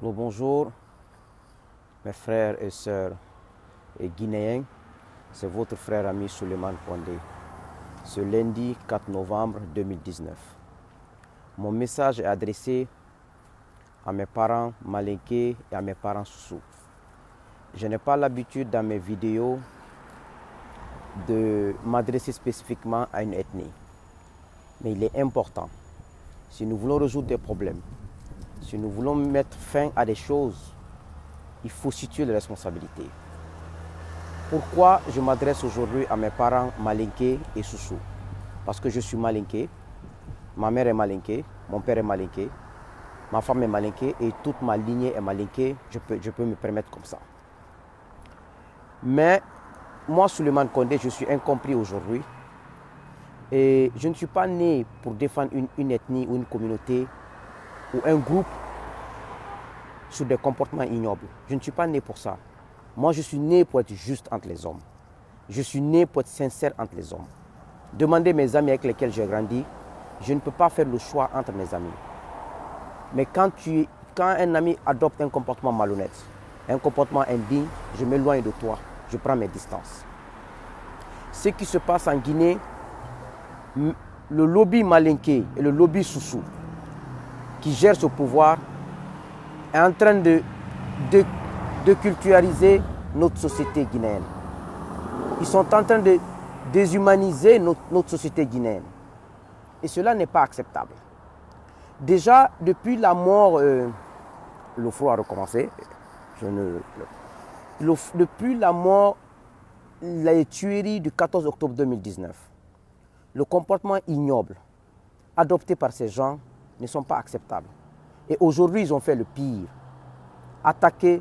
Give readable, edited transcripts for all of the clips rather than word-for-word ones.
Bonjour, mes frères et sœurs guinéens. C'est votre frère ami Souleymane Kondé. Ce lundi 4 novembre 2019. Mon message est adressé à mes parents malinqués et à mes parents soussous. Je n'ai pas l'habitude dans mes vidéos de m'adresser spécifiquement à une ethnie. Mais il est important. Si nous voulons résoudre des problèmes, si nous voulons mettre fin à des choses, il faut situer les responsabilités. Pourquoi je m'adresse aujourd'hui à mes parents malinqués et soussous? Parce que je suis malinqué, ma mère est malinquée, mon père est malinqué, ma femme est malinquée et toute ma lignée est malinquée. Je peux me permettre comme ça. Mais moi, Souleymane Kondé, je suis incompris aujourd'hui. Et je ne suis pas né pour défendre une ethnie ou une communauté ou un groupe sur des comportements ignobles. Je ne suis pas né pour ça. Moi, je suis né pour être juste entre les hommes. Je suis né pour être sincère entre les hommes. Demandez mes amis avec lesquels j'ai grandi, je ne peux pas faire le choix entre mes amis. Mais quand un ami adopte un comportement malhonnête, un comportement indigne, je m'éloigne de toi, je prends mes distances. Ce qui se passe en Guinée, le lobby malinqué et le lobby soussou qui gère ce pouvoir est en train de culturaliser notre société guinéenne. Ils sont en train de déshumaniser notre société guinéenne. Et cela n'est pas acceptable. Déjà, depuis la mort, le froid a recommencé. Depuis la mort, les tueries du 14 octobre 2019, le comportement ignoble adopté par ces gens ne sont pas acceptables. Et aujourd'hui, ils ont fait le pire. Attaquer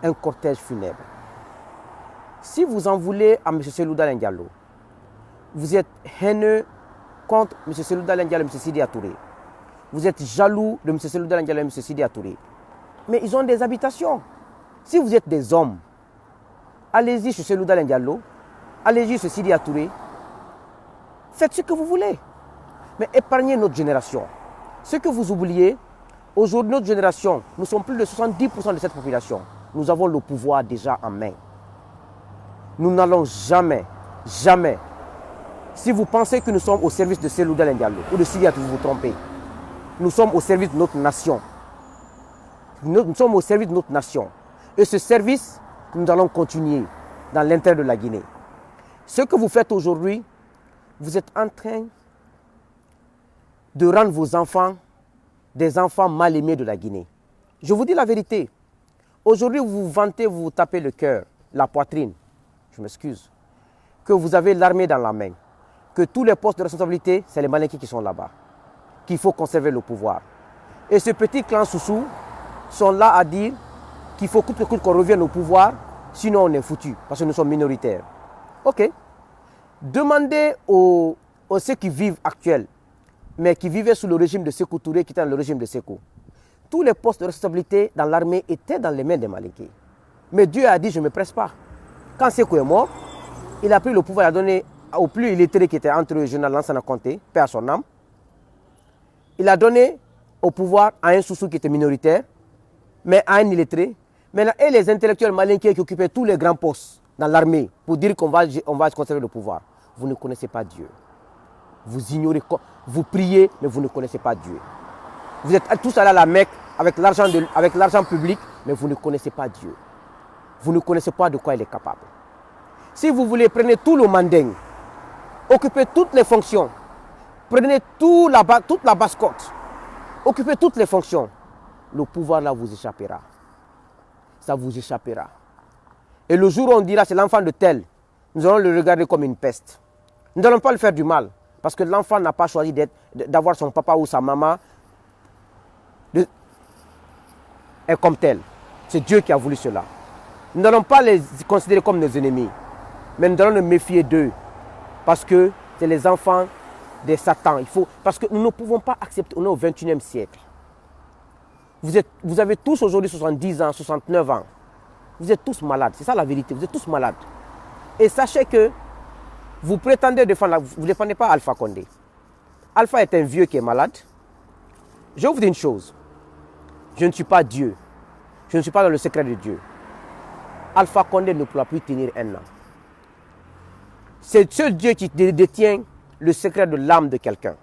un cortège funèbre. Si vous en voulez à M. Cellou Dalein Diallo, vous êtes haineux contre M. Cellou Dalein Diallo et M. Sidi Touré. Vous êtes jaloux de M. Cellou Dalein Diallo et M. Sidi Touré. Mais ils ont des habitations. Si vous êtes des hommes, allez-y chez Cellou Dalein Diallo, allez-y chez Sidi Touré. Faites ce que vous voulez. Mais épargnez notre génération. Ce que vous oubliez, aujourd'hui, notre génération, nous sommes plus de 70% de cette population. Nous avons le pouvoir déjà en main. Nous n'allons jamais, jamais. Si vous pensez que nous sommes au service de Cellou Dalein Diallo ou de Sidi Touré, vous vous trompez. Nous sommes au service de notre nation. Nous sommes au service de notre nation. Et ce service, nous allons continuer dans l'intérêt de la Guinée. Ce que vous faites aujourd'hui, vous êtes en train de rendre vos enfants des enfants mal aimés de la Guinée. Je vous dis la vérité. Aujourd'hui, vous vous vantez, vous vous tapez le cœur, la poitrine, je m'excuse, que vous avez l'armée dans la main, que tous les postes de responsabilité, c'est les malinqués qui sont là-bas, qu'il faut conserver le pouvoir. Et ce petit clan Soussou sont là à dire qu'il faut coûte que coûte qu'on revienne au pouvoir, sinon on est foutu, parce que nous sommes minoritaires. Ok. Demandez aux ceux qui vivent actuels, mais qui vivaient sous le régime de Sékou Touré, qui était dans le régime de Sékou. Tous les postes de responsabilité dans l'armée étaient dans les mains des malinqués. Mais Dieu a dit, je ne me presse pas. Quand Sékou est mort, il a pris le pouvoir, il a donné au plus illettré qui était entre eux, le général Lansana Conté, paix à son âme. Il a donné au pouvoir à un Soussou qui était minoritaire, mais à un illettré. Maintenant, et les intellectuels malinqués qui occupaient tous les grands postes dans l'armée pour dire qu'on va conserver le pouvoir. Vous ne connaissez pas Dieu. Vous ignorez, vous priez, mais vous ne connaissez pas Dieu. Vous êtes tous allés à la Mecque avec l'argent public, mais vous ne connaissez pas Dieu. Vous ne connaissez pas de quoi il est capable. Si vous voulez, prenez tout le manding, occupez toutes les fonctions, prenez toute la basse-côte, occupez toutes les fonctions, le pouvoir là vous échappera. Ça vous échappera. Et le jour où on dira c'est l'enfant de tel, nous allons le regarder comme une peste. Nous n'allons pas le faire du mal. Parce que l'enfant n'a pas choisi d'avoir son papa ou sa maman est comme tel. C'est Dieu qui a voulu cela. Nous n'allons pas les considérer comme nos ennemis. Mais nous allons nous méfier d'eux. Parce que c'est les enfants des Satan. Parce que nous ne pouvons pas accepter. On est au 21e siècle. Vous avez tous aujourd'hui 70 ans, 69 ans. Vous êtes tous malades. C'est ça la vérité. Vous êtes tous malades. Et sachez que vous prétendez défendre, vous ne défendez pas Alpha Condé. Alpha est un vieux qui est malade. Je vous dis une chose. Je ne suis pas Dieu. Je ne suis pas dans le secret de Dieu. Alpha Condé ne pourra plus tenir un an. C'est seul Dieu qui détient le secret de l'âme de quelqu'un.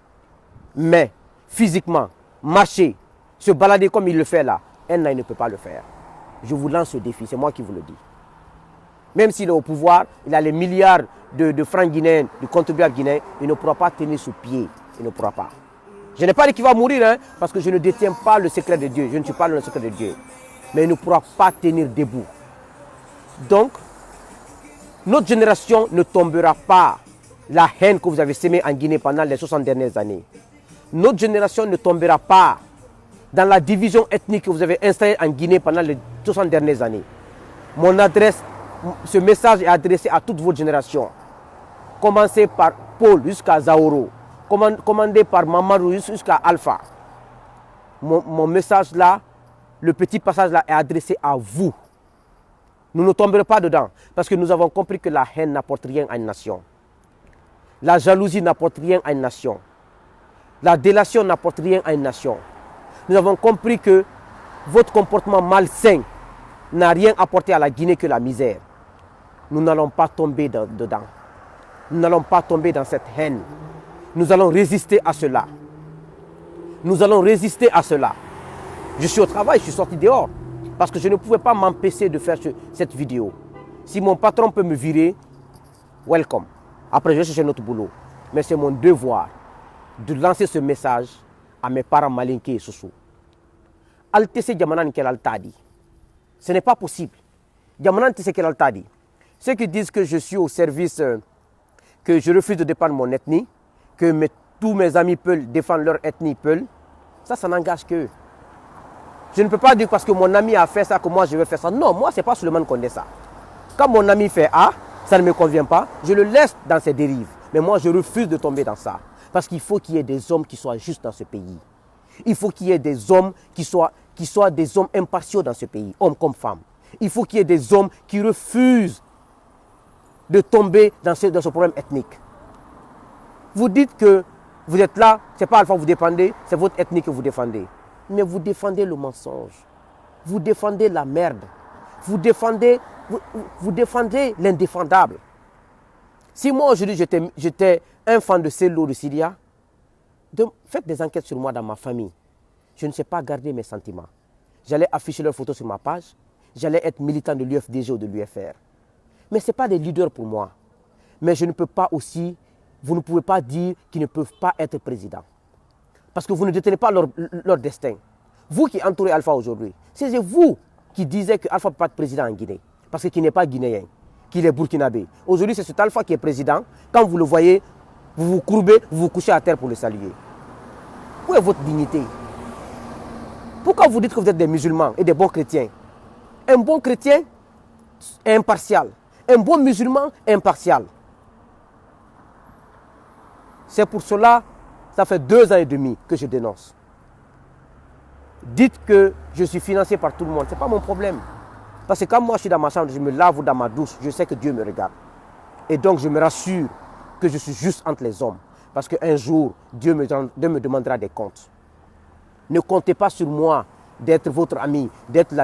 Mais, physiquement, marcher, se balader comme il le fait là, un an, il ne peut pas le faire. Je vous lance ce défi, c'est moi qui vous le dis. Même s'il est au pouvoir, il a les milliards de francs guinéens, de contribuables guinéens, il ne pourra pas tenir sous pied. Il ne pourra pas. Je n'ai pas dit qu'il va mourir, hein, parce que je ne détiens pas le secret de Dieu. Je ne suis pas dans le secret de Dieu. Mais il ne pourra pas tenir debout. Donc, notre génération ne tombera pas la haine que vous avez sémée en Guinée pendant les 60 dernières années. Notre génération ne tombera pas dans la division ethnique que vous avez installée en Guinée pendant les 60 dernières années. Mon adresse, ce message est adressé à toute votre génération. Commencez par Paul jusqu'à Zaoro. Commandé par Mamadou jusqu'à Alpha. Mon message là, le petit passage là est adressé à vous. Nous ne tomberons pas dedans parce que nous avons compris que la haine n'apporte rien à une nation. La jalousie n'apporte rien à une nation. La délation n'apporte rien à une nation. Nous avons compris que votre comportement malsain n'a rien apporté à la Guinée que la misère. Nous n'allons pas tomber dedans. Nous n'allons pas tomber dans cette haine. Nous allons résister à cela. Nous allons résister à cela. Je suis au travail, je suis sorti dehors. Parce que je ne pouvais pas m'empêcher de faire cette vidéo. Si mon patron peut me virer, welcome. Après, je vais chercher notre boulot. Mais c'est mon devoir de lancer ce message à mes parents malinqués et Soussou. Altese Diamanan Kelaltadi. Ce n'est pas possible. Diamanan Tese Kelaltadi. Ceux qui disent que je suis au service, que je refuse de défendre mon ethnie, que tous mes amis peuvent défendre leur ethnie, ça n'engage qu'eux. Je ne peux pas dire parce que mon ami a fait ça que moi je vais faire ça. Non, moi, ce n'est pas Souleymane Condé ça. Quand mon ami fait A, ça ne me convient pas, je le laisse dans ses dérives. Mais moi, je refuse de tomber dans ça. Parce qu'il faut qu'il y ait des hommes qui soient justes dans ce pays. Il faut qu'il y ait des hommes qui soient des hommes impartiaux dans ce pays, hommes comme femmes. Il faut qu'il y ait des hommes qui refusent de tomber dans ce problème ethnique. Vous dites que vous êtes là, ce n'est pas Alpha que vous défendez, c'est votre ethnie que vous défendez. Mais vous défendez le mensonge. Vous défendez la merde. Vous défendez l'indéfendable. Si moi aujourd'hui j'étais un fan de Cello de Syria, faites des enquêtes sur moi dans ma famille. Je ne sais pas garder mes sentiments. J'allais afficher leurs photos sur ma page. J'allais être militant de l'UFDG ou de l'UFR. Mais ce n'est pas des leaders pour moi. Mais je ne peux pas aussi, vous ne pouvez pas dire qu'ils ne peuvent pas être présidents. Parce que vous ne détenez pas leur destin. Vous qui entourez Alpha aujourd'hui, c'est vous qui disiez que Alpha ne peut pas être président en Guinée. Parce qu'il n'est pas guinéen, qu'il est burkinabé. Aujourd'hui, c'est cet Alpha qui est président. Quand vous le voyez, vous vous courbez, vous vous couchez à terre pour le saluer. Où est votre dignité? Pourquoi vous dites que vous êtes des musulmans et des bons chrétiens? Un bon chrétien est impartial. Un bon musulman est impartial. C'est pour cela, ça fait 2 ans et demi que je dénonce. Dites que je suis financé par tout le monde, ce n'est pas mon problème. Parce que quand moi je suis dans ma chambre, je me lave ou dans ma douche, je sais que Dieu me regarde. Et donc je me rassure que je suis juste entre les hommes. Parce qu'un jour, Dieu me demandera des comptes. Ne comptez pas sur moi d'être votre ami, d'être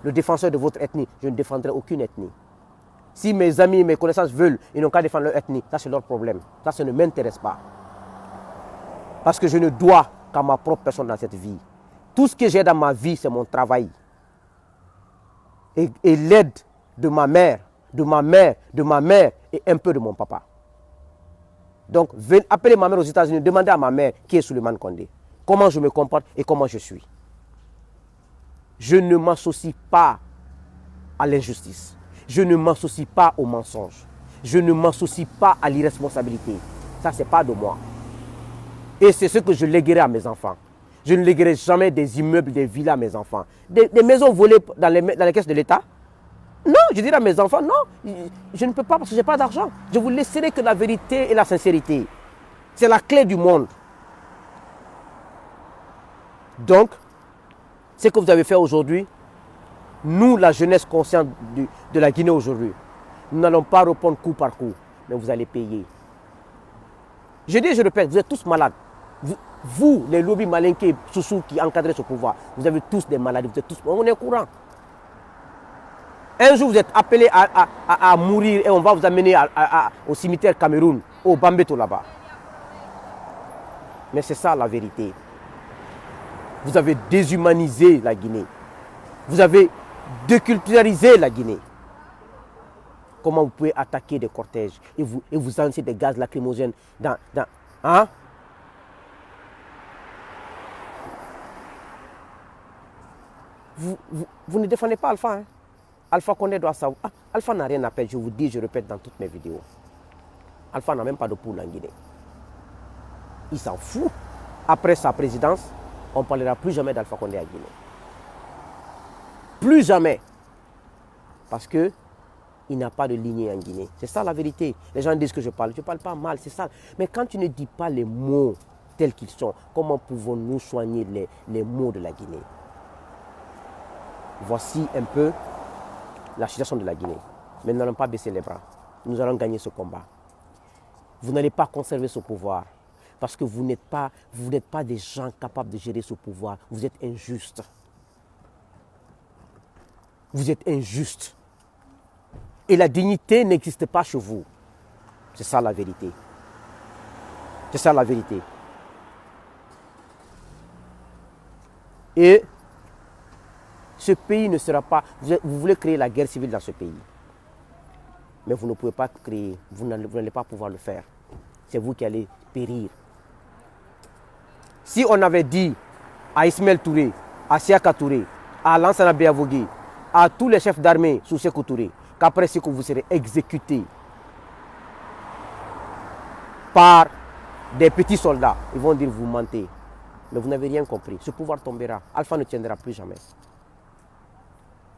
le défenseur de votre ethnie. Je ne défendrai aucune ethnie. Si mes amis, mes connaissances veulent, ils n'ont qu'à défendre leur ethnie. Ça, c'est leur problème. Ça ne m'intéresse pas. Parce que je ne dois qu'à ma propre personne dans cette vie. Tout ce que j'ai dans ma vie, c'est mon travail. Et l'aide de ma mère, de ma mère, de ma mère et un peu de mon papa. Donc, appelez ma mère aux États-Unis, demandez à ma mère qui est Souleymane Condé. Comment je me comporte et comment je suis. Je ne m'associe pas à l'injustice. Je ne m'associe pas au mensonge. Je ne m'associe pas à l'irresponsabilité. Ça, ce n'est pas de moi. Et c'est ce que je léguerai à mes enfants. Je ne léguerai jamais des immeubles, des villas à mes enfants. Des maisons volées dans les caisses de l'État. Non, je dirai à mes enfants, non, je ne peux pas parce que je n'ai pas d'argent. Je vous laisserai que la vérité et la sincérité. C'est la clé du monde. Donc, ce que vous avez fait aujourd'hui, nous, la jeunesse consciente de la Guinée aujourd'hui, nous n'allons pas répondre coup par coup, mais vous allez payer. Je dis et je répète, vous êtes tous malades. Vous, les lobbies malinqués, Soussou qui encadrent ce pouvoir, vous avez tous des maladies, vous êtes tous, on est au courant. Un jour, vous êtes appelé à mourir et on va vous amener au cimetière Cameroun, au Bambeto là-bas. Mais c'est ça la vérité. Vous avez déshumanisé la Guinée. Vous avez déculturalisé la Guinée. Comment vous pouvez attaquer des cortèges et vous lancer des gaz lacrymogènes hein? Vous ne défendez pas Alpha. Hein? Alpha Condé doit savoir. Alpha n'a rien à perdre, je vous dis, je répète dans toutes mes vidéos. Alpha n'a même pas de poule en Guinée. Il s'en fout. Après sa présidence, on ne parlera plus jamais d'Alpha Condé en Guinée. Plus jamais. Parce qu'il n'a pas de lignée en Guinée. C'est ça la vérité. Les gens disent que je parle pas mal, c'est ça. Mais quand tu ne dis pas les mots tels qu'ils sont, comment pouvons-nous soigner les maux de la Guinée? Voici un peu la situation de la Guinée. Mais nous n'allons pas baisser les bras. Nous allons gagner ce combat. Vous n'allez pas conserver ce pouvoir. Parce que vous n'êtes pas des gens capables de gérer ce pouvoir. Vous êtes injustes. Vous êtes injustes. Et la dignité n'existe pas chez vous. C'est ça la vérité. C'est ça la vérité. Et ce pays ne sera pas... Vous voulez créer la guerre civile dans ce pays. Mais vous ne pouvez pas créer. Vous n'allez pas pouvoir le faire. C'est vous qui allez périr. Si on avait dit à Ismaël Touré, à Siaka Touré, à Lansana Beavogui, à tous les chefs d'armée sous Sékou Touré, qu'après ce que vous serez exécutés par des petits soldats, ils vont dire vous mentez. Mais vous n'avez rien compris. Ce pouvoir tombera. Alpha ne tiendra plus jamais.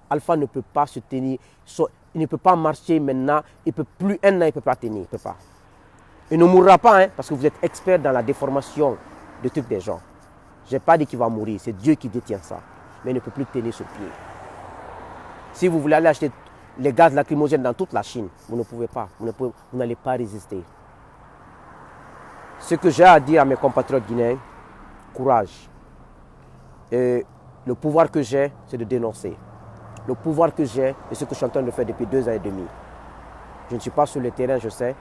Alpha ne peut pas se tenir, il ne peut pas marcher maintenant, il peut plus, un an, il ne peut pas tenir, il ne peut pas. Il ne mourra pas, hein, parce que vous êtes expert dans la déformation de trucs des gens. Je n'ai pas dit qu'il va mourir, c'est Dieu qui détient ça. Mais il ne peut plus tenir sur pied. Si vous voulez aller acheter les gaz lacrymogènes dans toute la Chine, vous ne pouvez pas, vous n'allez pas résister. Ce que j'ai à dire à mes compatriotes guinéens, courage. Et le pouvoir que j'ai, c'est de dénoncer. Le pouvoir que j'ai, c'est ce que je suis en train de faire depuis 2 ans et demi. Je ne suis pas sur le terrain, je sais,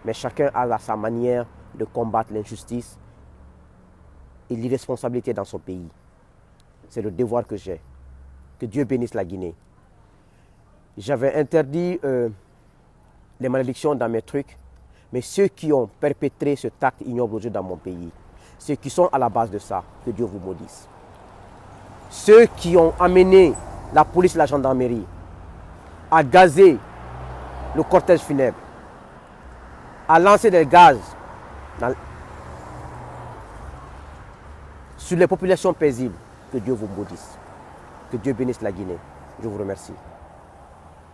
mais chacun a sa manière de combattre l'injustice et l'irresponsabilité dans son pays. C'est le devoir que j'ai. Que Dieu bénisse la Guinée. J'avais interdit les malédictions dans mes trucs, mais ceux qui ont perpétré cet acte ignoble aujourd'hui dans mon pays, ceux qui sont à la base de ça, que Dieu vous maudisse. Ceux qui ont amené la police et la gendarmerie à gazer le cortège funèbre, à lancer des gaz sur les populations paisibles, que Dieu vous maudisse. Que Dieu bénisse la Guinée. Je vous remercie.